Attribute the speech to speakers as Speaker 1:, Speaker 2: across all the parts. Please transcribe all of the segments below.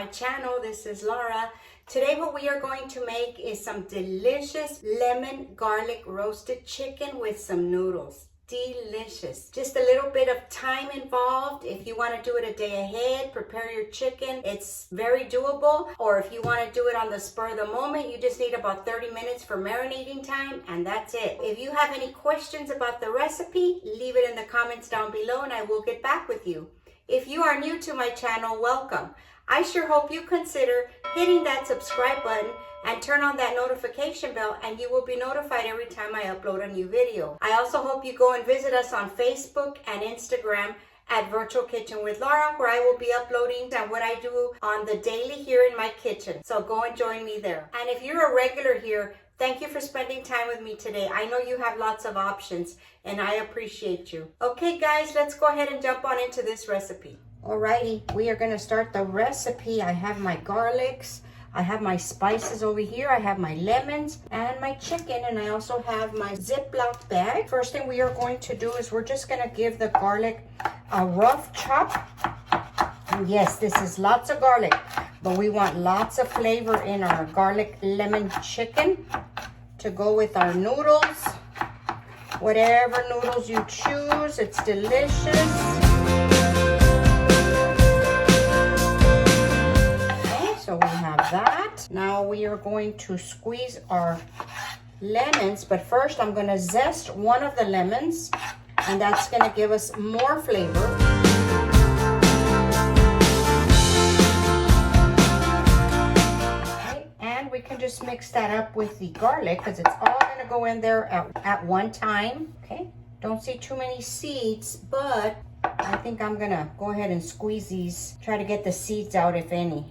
Speaker 1: my channel. This is Laura. Today what we are going to make is some delicious lemon garlic roasted chicken with some noodles. Delicious. Just a little bit of time involved. If you want to do it a day ahead, prepare your chicken. It's very doable. Or if you want to do it on the spur of the moment, you just need about 30 minutes for marinating time, and that's it. If you have any questions about the recipe, leave it in the comments down below and I will get back with you. If you are new to my channel, welcome. I sure hope you consider hitting that subscribe button and turn on that notification bell, and you will be notified every time I upload a new video. I also hope you go and visit us on Facebook and Instagram at Virtual Kitchen with Laura, where I will be uploading what I do on the daily here in my kitchen. So go and join me there. And if you're a regular here, thank you for spending time with me today. I know you have lots of options and I appreciate you. Okay guys, let's go ahead and jump on into this recipe. Alrighty, we are gonna start the recipe. I have my garlics, I have my spices over here, I have my lemons and my chicken, and I also have my Ziploc bag. First thing we are going to do is we're just gonna give the garlic a rough chop. Yes, this is lots of garlic, but we want lots of flavor in our garlic lemon chicken to go with our noodles. Whatever noodles you choose, it's delicious. So we have that. Now we are going to squeeze our lemons, but first I'm going to zest one of the lemons, and that's going to give us more flavor. Okay, and we can just mix that up with the garlic because it's all going to go in there at one time. Okay, don't see too many seeds, but I think I'm going to go ahead and squeeze these, try to get the seeds out if any,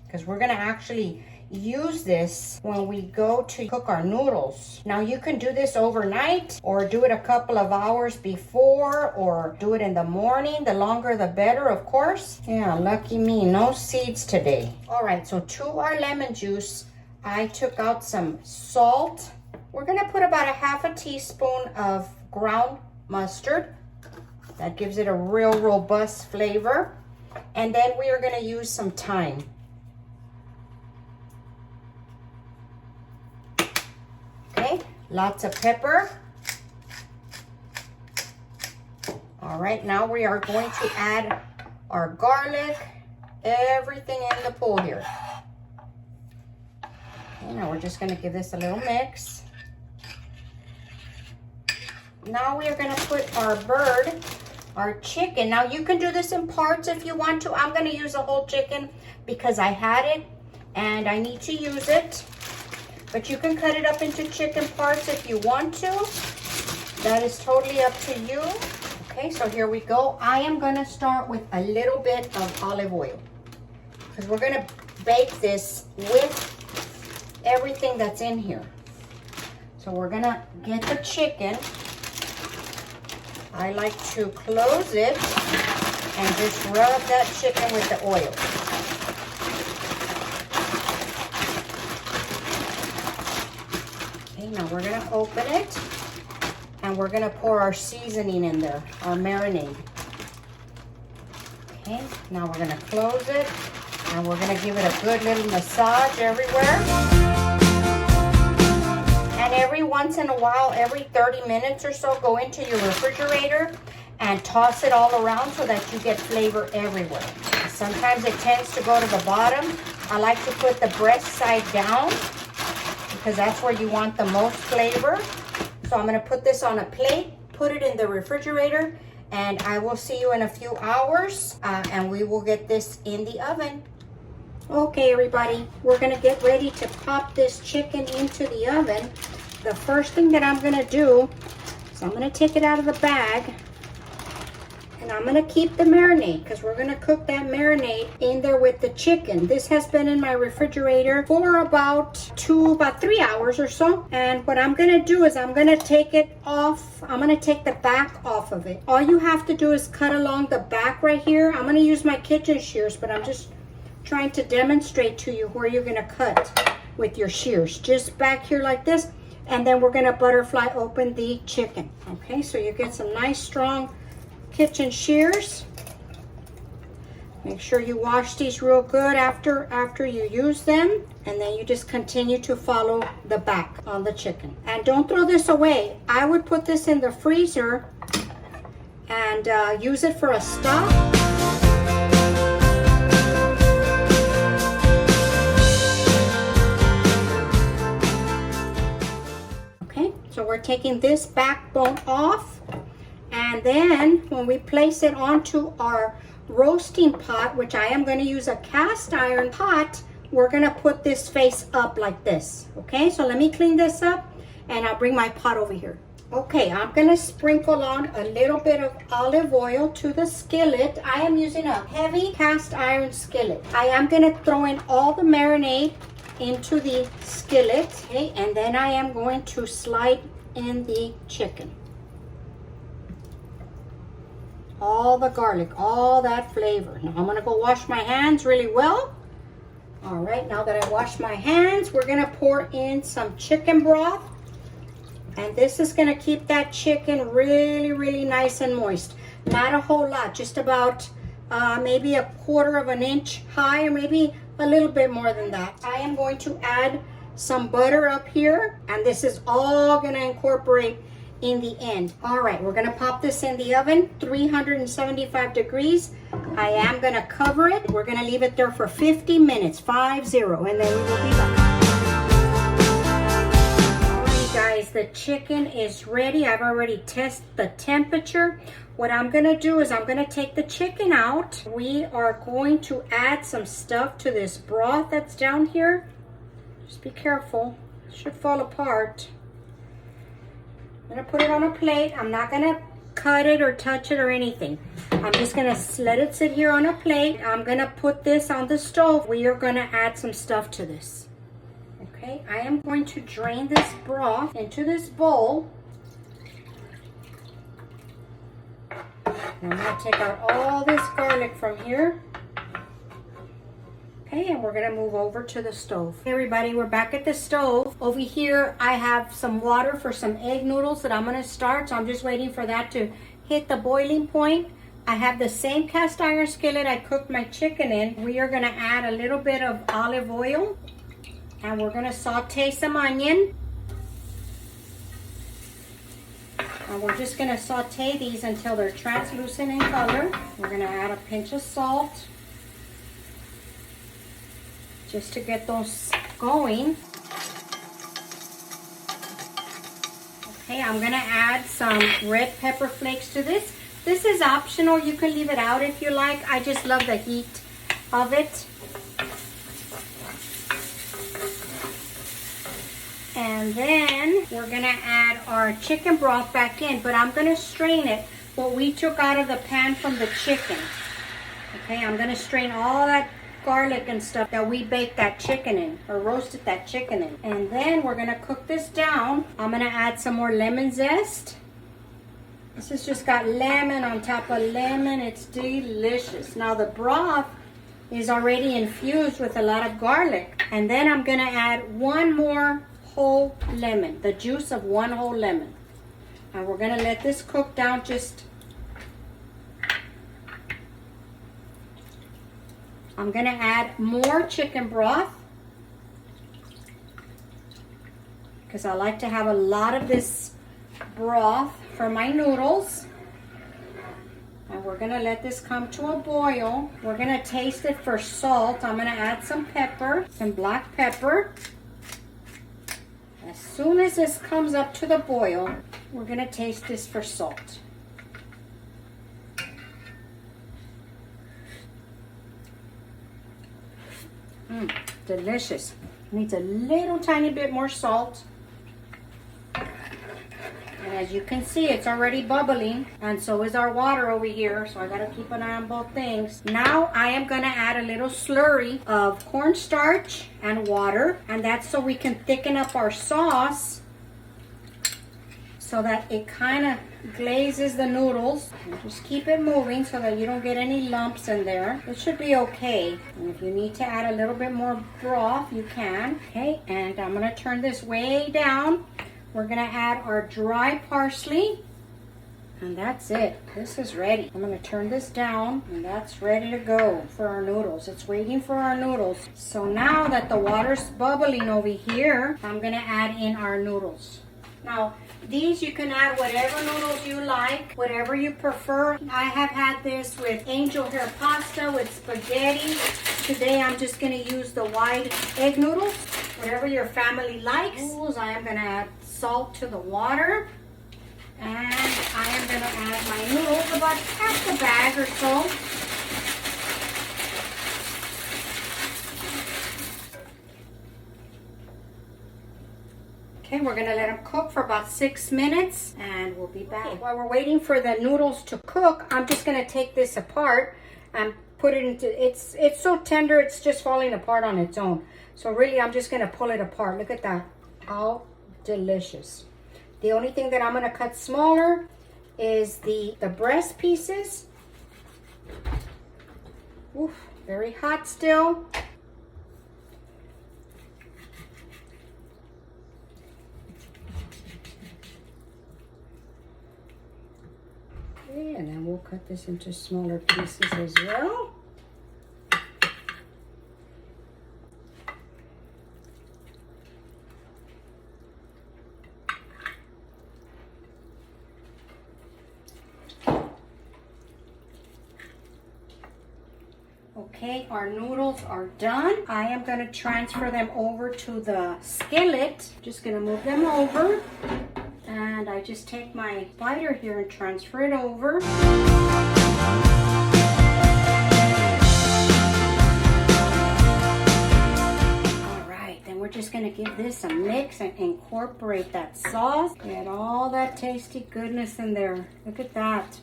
Speaker 1: because we're gonna actually use this when we go to cook our noodles. Now you can do this overnight or do it a couple of hours before or do it in the morning. The longer the better, of course. Yeah, lucky me, no seeds today. All right, so to our lemon juice, I took out some salt. We're gonna put about a half a teaspoon of ground mustard. That gives it a real robust flavor. And then we are gonna use some thyme. Lots of pepper. All right, now we are going to add our garlic, everything in the pool here. Okay, now we're just gonna give this a little mix. Now we are gonna put our bird, our chicken. Now you can do this in parts if you want to. I'm gonna use a whole chicken because I had it and I need to use it. But you can cut it up into chicken parts if you want to. That is totally up to you. Okay, so here we go. I am gonna start with a little bit of olive oil because we're gonna bake this with everything that's in here. So we're gonna get the chicken. I like to close it and just rub that chicken with the oil. Now we're gonna open it and we're gonna pour our seasoning in there, our marinade. Okay, now we're gonna close it and we're gonna give it a good little massage everywhere. And every once in a while, every 30 minutes or so, go into your refrigerator and toss it all around so that you get flavor everywhere. Sometimes it tends to go to the bottom. I like to put the breast side down because that's where you want the most flavor. So I'm gonna put this on a plate, put it in the refrigerator, and I will see you in a few hours, and we will get this in the oven. Okay, everybody, we're gonna get ready to pop this chicken into the oven. The first thing that I'm gonna do is I'm gonna take it out of the bag, and I'm gonna keep the marinade because we're gonna cook that marinade in there with the chicken. This has been in my refrigerator for about 3 hours or so. And what I'm gonna do is I'm gonna take it off. I'm gonna take the back off of it. All you have to do is cut along the back right here. I'm gonna use my kitchen shears, but I'm just trying to demonstrate to you where you're gonna cut with your shears. Just back here like this. And then we're gonna butterfly open the chicken. Okay, so you get some nice strong kitchen shears. Make sure you wash these real good after you use them, and then you just continue to follow the back on the chicken. And don't throw this away. I would put this in the freezer and use it for a stock. Okay, so we're taking this backbone off, and then when we place it onto our roasting pot, which I am going to use a cast iron pot, we're going to put this face up like this. Okay, so let me clean this up and I'll bring my pot over here. Okay, I'm going to sprinkle on a little bit of olive oil to the skillet. I am using a heavy cast iron skillet. I am going to throw in all the marinade into the skillet, okay, and then I am going to slide in the chicken. All the garlic, all that flavor. Now I'm gonna go wash my hands really well. All right, now that I washed my hands, we're gonna pour in some chicken broth. And this is gonna keep that chicken really, really nice and moist. Not a whole lot, just about maybe 1/4 inch high, or maybe a little bit more than that. I am going to add some butter up here, and this is all gonna incorporate in the end. All right, we're gonna pop this in the oven, 375 degrees. I am gonna cover it. We're gonna leave it there for 50 minutes, 50, and then we will be back. All right, guys, the chicken is ready. I've already tested the temperature. What I'm gonna do is I'm gonna take the chicken out. We are going to add some stuff to this broth that's down here. Just be careful, it should fall apart. I'm gonna put it on a plate. I'm not gonna cut it or touch it or anything. I'm just gonna let it sit here on a plate. I'm gonna put this on the stove. We are gonna add some stuff to this. Okay, I am going to drain this broth into this bowl. And I'm gonna take out all this garlic from here. Okay, and we're gonna move over to the stove. Hey everybody, we're back at the stove. Over here, I have some water for some egg noodles that I'm gonna start. So I'm just waiting for that to hit the boiling point. I have the same cast iron skillet I cooked my chicken in. We are gonna add a little bit of olive oil, and we're gonna saute some onion. And we're just gonna saute these until they're translucent in color. We're gonna add a pinch of salt, just to get those going. Okay, I'm gonna add some red pepper flakes to this. This is optional, you can leave it out if you like. I just love the heat of it. And then we're gonna add our chicken broth back in, but I'm gonna strain it, what we took out of the pan from the chicken. Okay, I'm gonna strain all that garlic and stuff that we baked that chicken in, or roasted that chicken in. And then we're gonna cook this down. I'm gonna add some more lemon zest. This has just got lemon on top of lemon. It's delicious. Now the broth is already infused with a lot of garlic. And then I'm gonna add one more whole lemon, the juice of one whole lemon. And we're gonna let this cook down just. I'm gonna add more chicken broth because I like to have a lot of this broth for my noodles. And we're gonna let this come to a boil. We're gonna taste it for salt. I'm gonna add some pepper, some black pepper. As soon as this comes up to the boil, we're gonna taste this for salt. Delicious. Needs a little tiny bit more salt. And as you can see, it's already bubbling, and so is our water over here, so I gotta keep an eye on both things. Now I am gonna add a little slurry of cornstarch and water, and that's so we can thicken up our sauce so that it kind of glazes the noodles. And just keep it moving so that you don't get any lumps in there. It should be okay. And if you need to add a little bit more broth, you can. Okay, and I'm gonna turn this way down. We're gonna add our dry parsley. And that's it. This is ready. I'm gonna turn this down and that's ready to go for our noodles. It's waiting for our noodles. So now that the water's bubbling over here, I'm gonna add in our noodles. Now, these you can add whatever noodles you like, whatever you prefer. I have had this with angel hair pasta, with spaghetti. Today I'm just gonna use the white egg noodles. Whatever your family likes. I am gonna add salt to the water. And I am going to add my noodles, about half the bag or so. Okay, we're going to let them cook for about 6 minutes and we'll be back. Okay, while we're waiting for the noodles to cook, I'm just going to take this apart and put it into, it's so tender, it's just falling apart on its own. So really, I'm just going to pull it apart. Look at that. How delicious. The only thing that I'm going to cut smaller is the breast pieces. Oof, very hot still. Okay, and then we'll cut this into smaller pieces as well. Okay, our noodles are done. I am going to transfer them over to the skillet. Just going to move them over. And I just take my spider here and transfer it over. We're just going to give this a mix and incorporate that sauce. Get all that tasty goodness in there. Look at that.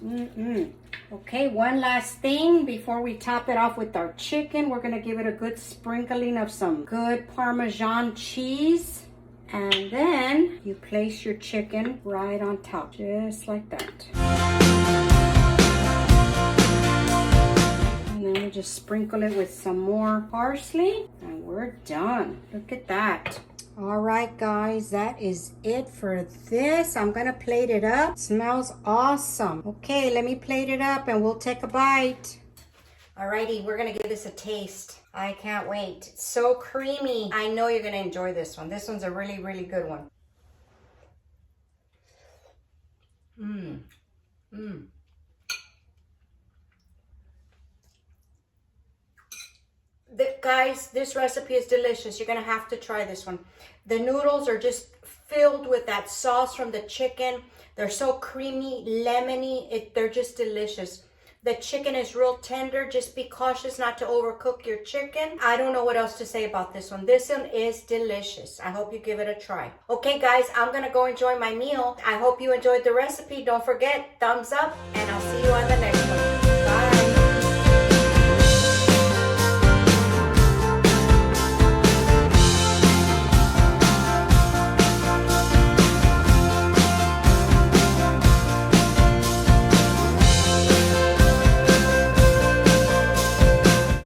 Speaker 1: Okay, one last thing before we top it off with our chicken. We're going to give it a good sprinkling of some good Parmesan cheese. And then you place your chicken right on top, just like that. And then we just sprinkle it with some more parsley and we're done. Look at that. All right, guys, that is it for this. I'm gonna plate it up. Smells awesome. Okay, let me plate it up and we'll take a bite. Alrighty, we're gonna give this a taste. I can't wait. It's so creamy. I know you're gonna enjoy this one. This one's a really, really good one. Guys, this recipe is delicious. You're gonna have to try this one. The noodles are just filled with that sauce from the chicken. They're so creamy, lemony. They're just delicious. The chicken is real tender. Just be cautious not to overcook your chicken. I don't know what else to say about this one. This one is delicious. I hope you give it a try. Okay, guys, I'm gonna go enjoy my meal. I hope you enjoyed the recipe. Don't forget, thumbs up, and I'll see you on the next one.